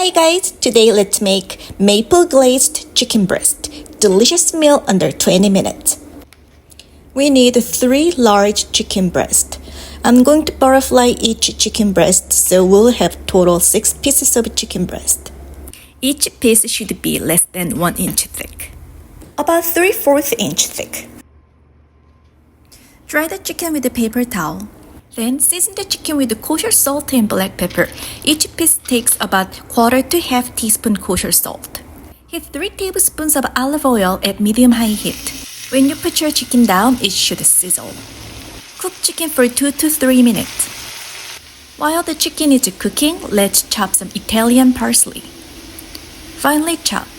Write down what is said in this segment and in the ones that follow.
Hi guys, today let's make maple glazed chicken breast. Delicious meal under 20 minutes. We need 3 large chicken breast. I'm going to butterfly each chicken breast, so we'll have total 6 pieces of chicken breast. Each piece should be less than 1 inch thick, about 3/4 inch thick. Dry the chicken with a paper towel. Then season the chicken with kosher salt and black pepper. Each piece takes about 1/4 to 1/2 teaspoon kosher salt. Heat 3 tablespoons of olive oil at medium-high heat. When you put your chicken down, it should sizzle. Cook chicken for 2 to 3 minutes. While the chicken is cooking, let's chop some Italian parsley. Finely chop.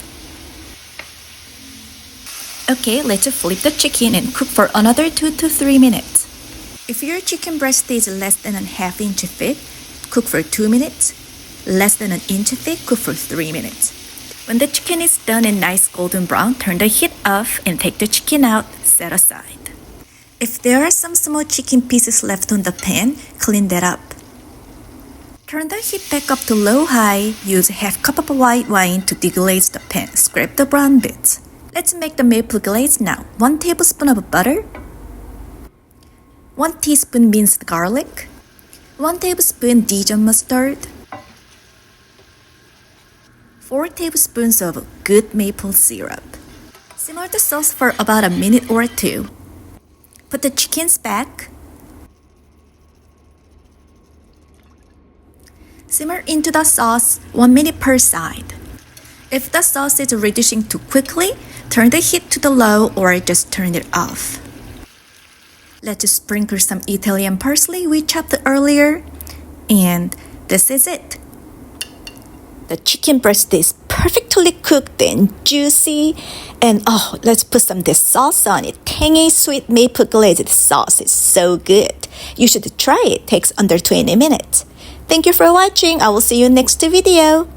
Okay, let's flip the chicken and cook for another 2 to 3 minutes. If your chicken breast is less than 1/2 inch thick, cook for 2 minutes. Less than 1 inch thick, cook for 3 minutes. When the chicken is done and nice golden brown, turn the heat off and take the chicken out, set aside. If there are some small chicken pieces left on the pan, clean that up. Turn the heat back up to low-high. Use 1/2 cup of white wine to deglaze the pan. Scrape the brown bits. Let's make the maple glaze now. 1 tablespoon of butter. 1 teaspoon minced garlic, 1 tablespoon Dijon mustard, 4 tablespoons of good maple syrup. Simmer the sauce for about a minute or 2. Put the chickens back. Simmer into the sauce 1 minute per side. If the sauce is reducing too quickly, turn the heat to the low or just turn it off. Let's sprinkle some Italian parsley we chopped earlier. And this is it. The chicken breast is perfectly cooked and juicy. And let's put some of this sauce on it. Tangy, sweet maple glazed sauce is so good. You should try it. It takes under 20 minutes. Thank you for watching. I will see you next video.